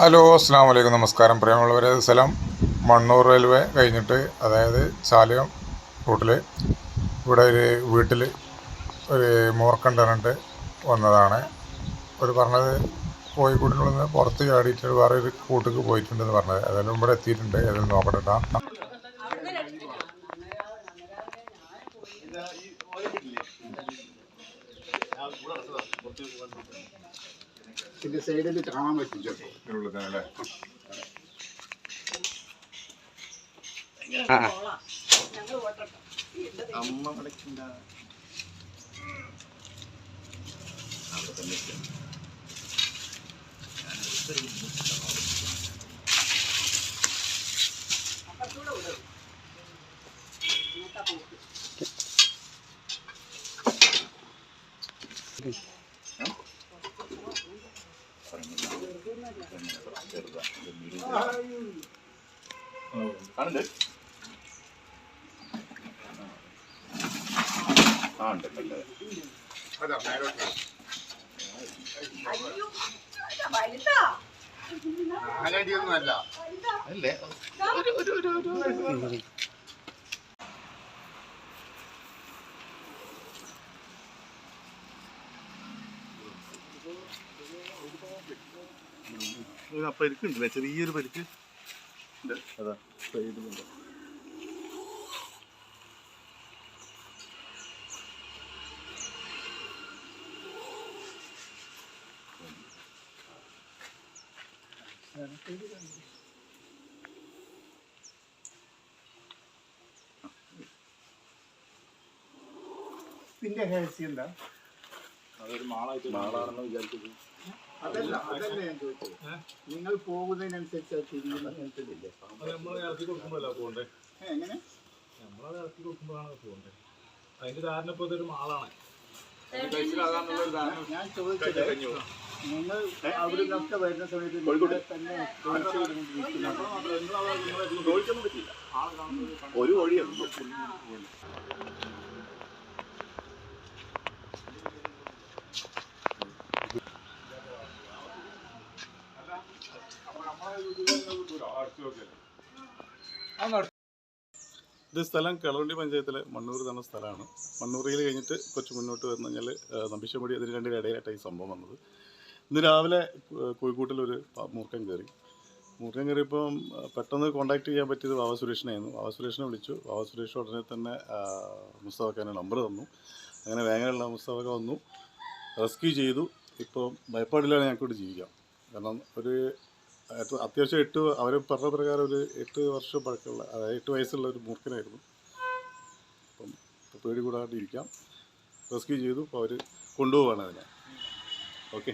Hello അസ്സാം വലൈക്കും നമസ്കാരം. പ്രിയമുള്ളവരെ, സ്ഥലം മണ്ണൂർ റെയിൽവേ കഴിഞ്ഞിട്ട്, അതായത് ചാലിയം റൂട്ടിൽ ഇവിടെ ഒരു വീട്ടിൽ ഒരു മൂർഖൻ പറഞ്ഞിട്ട് വന്നതാണ്. ഒരു പറഞ്ഞത് കോഴിക്കൂട്ടിൽ നിന്ന് പുറത്ത് ചാടിയിട്ട് വേറെ ഒരു കൂട്ടിക്ക് പോയിട്ടുണ്ടെന്ന് പറഞ്ഞത്. ഏതായാലും ഇവിടെ എത്തിയിട്ടുണ്ട്. ഏതായാലും നോക്കട്ടെ. ഇതിന്റെ സൈഡിൽ കാണാൻ പറ്റും അല്ലേ? അമ്മ വിളിക്കണ്ട കാണുന്നുണ്ട്. ആ ഉണ്ട് അല്ല അല്ലേ പരിക്കുണ്ടല്ലേ, ചെറിയൊരു പരിക്ക് അതാ സൈഡിലുണ്ട്. ഇതിന്റെ ഹേഴ്സി എന്താ? അതൊരു മാളാണെന്ന് വിചാരിച്ചത്. അതല്ല ഞാൻ ചോദിച്ചത്. നിങ്ങൾ പോകുന്നതിനനുസരിച്ച് എങ്ങനെ നമ്മളത് ഇറക്കി കൊടുക്കുമ്പോഴാണ് പോകണ്ടേ. അതിന്റെ ധാരണ ഇപ്പോൾ ഇതൊരു മാളാണ്. ഞാൻ ചോദിച്ചത്, നിങ്ങൾ അവിടെ നിന്നൊക്കെ വരുന്ന സമയത്ത് തന്നെ ഒരു വഴിയാണ്. ഇത് സ്ഥലം കളവണ്ടി പഞ്ചായത്തിലെ മണ്ണൂർ എന്ന സ്ഥലമാണ്. മണ്ണൂറിൽ കഴിഞ്ഞിട്ട് കുറച്ച് മുന്നോട്ട് വന്നു കഴിഞ്ഞാൽ നമ്പിശമുടി, അതിന് രണ്ടിന് ഇടയിലായിട്ടാണ് ഈ സംഭവം വന്നത്. ഇന്ന് രാവിലെ കോഴിക്കോട്ടിലൊരു മൂർഖൻ കയറിയപ്പം പെട്ടെന്ന് കോൺടാക്ട് ചെയ്യാൻ പറ്റിയത് വാവ സുരേഷിനായിരുന്നു. വാവ സുരേഷിനെ വിളിച്ചു. വാവ സുരേഷ് ഉടനെ തന്നെ മുസ്തഫക്കാൻ്റെ നമ്പർ തന്നു. അങ്ങനെ വേഗമുള്ള മുസ്തഫക്ക വന്നു, റെസ്ക്യൂ ചെയ്തു. ഇപ്പോൾ ഭയപ്പാടില്ലാതെ ഞങ്ങൾക്കിവിടെ ജീവിക്കാം. കാരണം ഒരു അത്യാവശ്യം അവർ പറഞ്ഞ പ്രകാരം ഒരു 8 വർഷം പഴക്കമുള്ള, അതായത് 8 വയസ്സുള്ള ഒരു മൂർഖനായിരുന്നു. അപ്പം പേടി കൂടാതെ ഇരിക്കാം. റെസ്ക്യൂ ചെയ്തു. അപ്പോൾ അവർ കൊണ്ടുപോവാണ് അതിനെ. ഓക്കെ.